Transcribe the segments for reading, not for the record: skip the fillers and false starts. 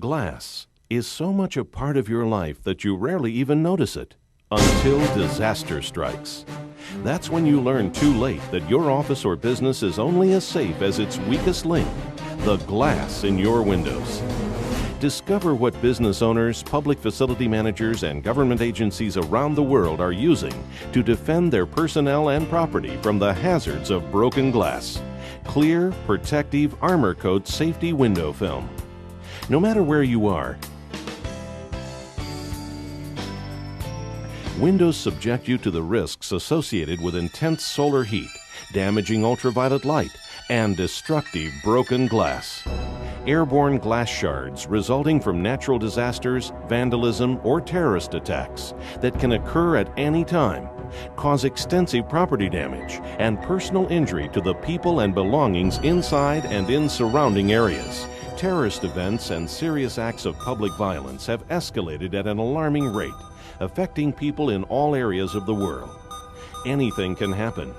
Glass is so much a part of your life that you rarely even notice it until disaster strikes. That's when you learn too late that your office or business is only as safe as its weakest link, the glass in your windows. Discover what business owners, public facility managers, and government agencies around the world are using to defend their personnel and property from the hazards of broken glass. Clear, protective Armor Coat Safety Window Film. No matter where you are, windows subject you to the risks associated with intense solar heat, damaging ultraviolet light, and destructive broken glass. Airborne glass shards resulting from natural disasters, vandalism, or terrorist attacks that can occur at any time cause extensive property damage and personal injury to the people and belongings inside and in surrounding areas. Terrorist events and serious acts of public violence have escalated at an alarming rate, affecting people in all areas of the world. Anything can happen.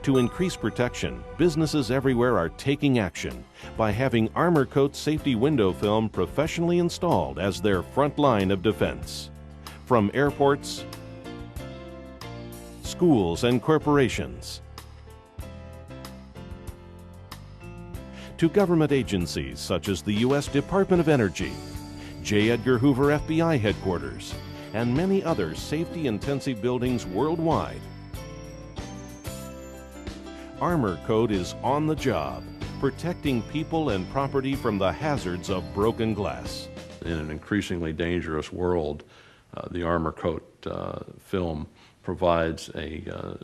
To increase protection, businesses everywhere are taking action by having Armor Coat Safety Window Film professionally installed as their front line of defense. From airports, schools, and corporations, to government agencies such as the U.S. Department of Energy, J. Edgar Hoover FBI headquarters, and many other safety-intensive buildings worldwide. Armor Coat is on the job, protecting people and property from the hazards of broken glass. In an increasingly dangerous world, the Armor Coat film provides a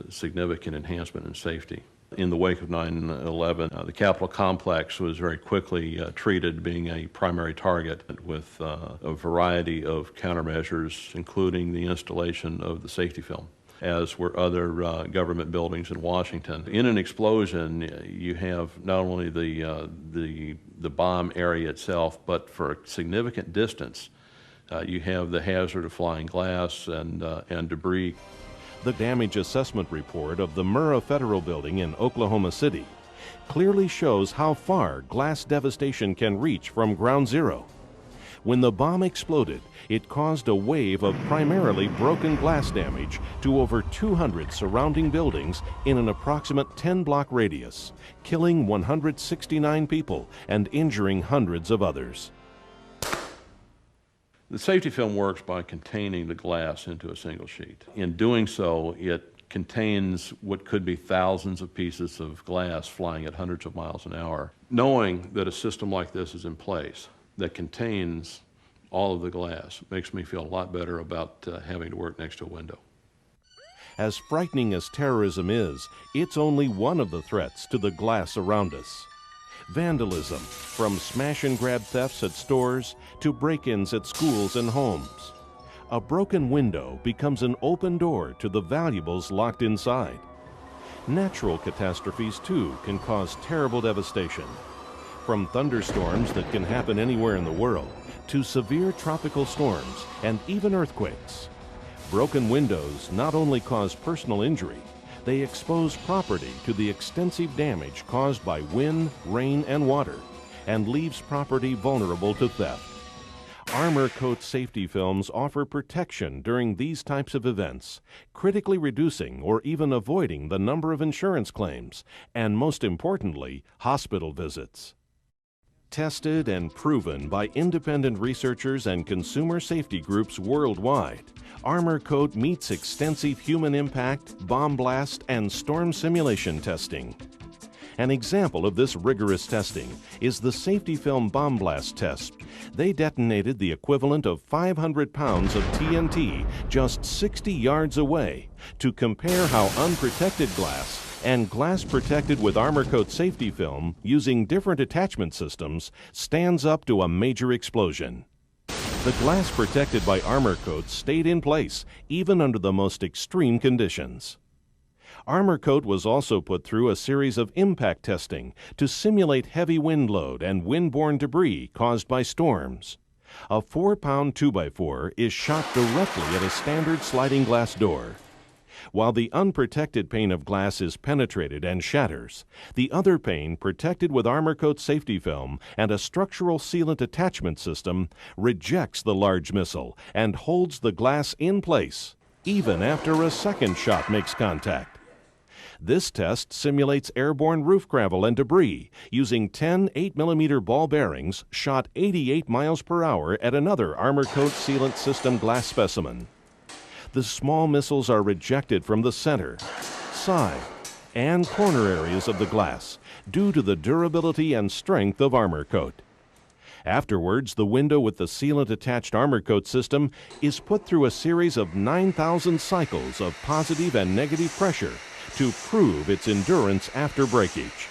significant enhancement in safety. In the wake of 9/11, the Capitol complex was very quickly treated being a primary target with a variety of countermeasures, including the installation of the safety film, as were other government buildings in Washington. In an explosion, you have not only the bomb area itself, but for a significant distance, you have the hazard of flying glass and debris. The damage assessment report of the Murrah Federal Building in Oklahoma City clearly shows how far glass devastation can reach from ground zero. When the bomb exploded, it caused a wave of primarily broken glass damage to over 200 surrounding buildings in an approximate 10-block radius, killing 169 people and injuring hundreds of others. The safety film works by containing the glass into a single sheet. In doing so, it contains what could be thousands of pieces of glass flying at hundreds of miles an hour. Knowing that a system like this is in place that contains all of the glass makes me feel a lot better about having to work next to a window. As frightening as terrorism is, it's only one of the threats to the glass around us. Vandalism, from smash-and-grab thefts at stores to break-ins at schools and homes. A broken window becomes an open door to the valuables locked inside. Natural catastrophes, too, can cause terrible devastation. From thunderstorms that can happen anywhere in the world to severe tropical storms and even earthquakes. Broken windows not only cause personal injury, they expose property to the extensive damage caused by wind, rain, and water, and leaves property vulnerable to theft. Armor Coat safety films offer protection during these types of events, critically reducing or even avoiding the number of insurance claims, and most importantly, hospital visits. Tested and proven by independent researchers and consumer safety groups worldwide, Armor Coat meets extensive human impact, bomb blast, and storm simulation testing. An example of this rigorous testing is the safety film bomb blast test. They detonated the equivalent of 500 pounds of TNT just 60 yards away to compare how unprotected glass and glass protected with Armor Coat safety film using different attachment systems stands up to a major explosion. The glass protected by Armor Coat stayed in place even under the most extreme conditions. Armor Coat was also put through a series of impact testing to simulate heavy wind load and windborne debris caused by storms. A 4-pound 2x4 is shot directly at a standard sliding glass door. While the unprotected pane of glass is penetrated and shatters, the other pane, protected with ArmorCoat safety film and a structural sealant attachment system, rejects the large missile and holds the glass in place, even after a second shot makes contact. This test simulates airborne roof gravel and debris using 10 8mm ball bearings shot 88 miles per hour at another ArmorCoat sealant system glass specimen. The small missiles are rejected from the center, side, and corner areas of the glass due to the durability and strength of ArmorCoat. Afterwards, the window with the sealant-attached ArmorCoat system is put through a series of 9,000 cycles of positive and negative pressure to prove its endurance after breakage.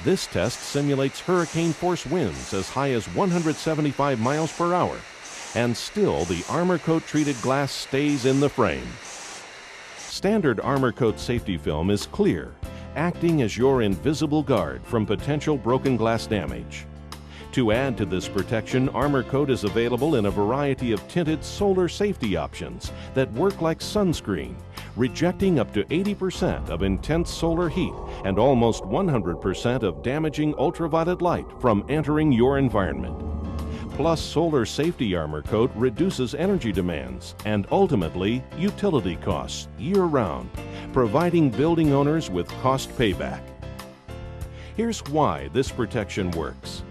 This test simulates hurricane-force winds as high as 175 miles per hour, and still the ArmorCoat-treated glass stays in the frame. Standard ArmorCoat safety film is clear, acting as your invisible guard from potential broken glass damage. To add to this protection, ArmorCoat is available in a variety of tinted solar safety options that work like sunscreen, rejecting up to 80% of intense solar heat and almost 100% of damaging ultraviolet light from entering your environment. Plus, solar safety ArmorCoat reduces energy demands and ultimately utility costs year-round, providing building owners with cost payback. Here's why this protection works.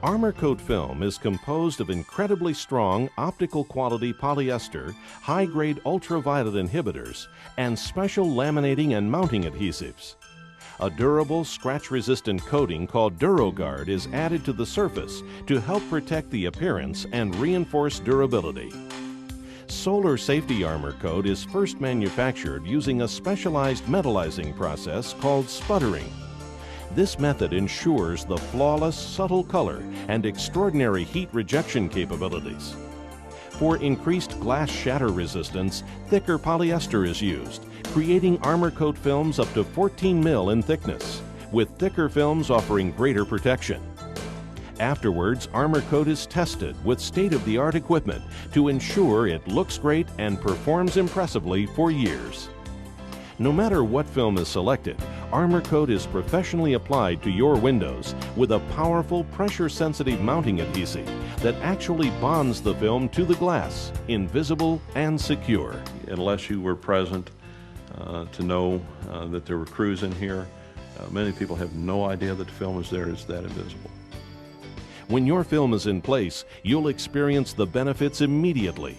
ArmorCoat film is composed of incredibly strong optical quality polyester, high-grade ultraviolet inhibitors, and special laminating and mounting adhesives. A durable, scratch-resistant coating called DuraGuard is added to the surface to help protect the appearance and reinforce durability. Solar Safety ArmorCoat is first manufactured using a specialized metallizing process called sputtering. This method ensures the flawless, subtle color and extraordinary heat rejection capabilities. For increased glass shatter resistance, thicker polyester is used, creating ArmorCoat films up to 14 mil in thickness, with thicker films offering greater protection. Afterwards, ArmorCoat is tested with state-of-the-art equipment to ensure it looks great and performs impressively for years. No matter what film is selected, ArmorCoat is professionally applied to your windows with a powerful pressure-sensitive mounting adhesive that actually bonds the film to the glass, invisible and secure. Unless you were present to know that there were crews in here, many people have no idea that the film is there. It's that invisible. When your film is in place, you'll experience the benefits immediately.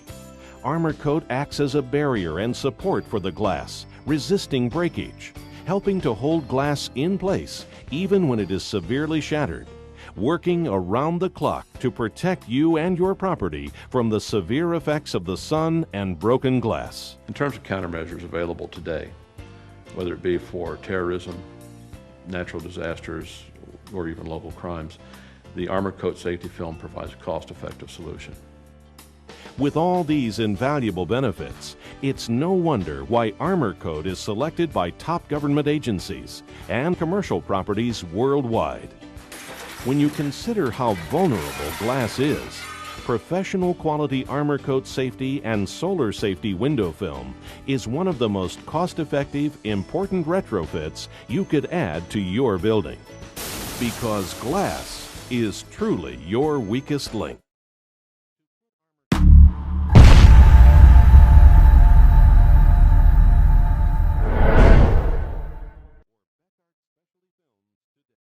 ArmorCoat acts as a barrier and support for the glass, resisting breakage, helping to hold glass in place even when it is severely shattered, working around the clock to protect you and your property from the severe effects of the sun and broken glass. In terms of countermeasures available today, whether it be for terrorism, natural disasters, or even local crimes, the ArmorCoat safety film provides a cost-effective solution. With all these invaluable benefits, it's no wonder why ArmorCoat is selected by top government agencies and commercial properties worldwide. When you consider how vulnerable glass is, professional quality ArmorCoat safety and solar safety window film is one of the most cost-effective, important retrofits you could add to your building. Because glass is truly your weakest link.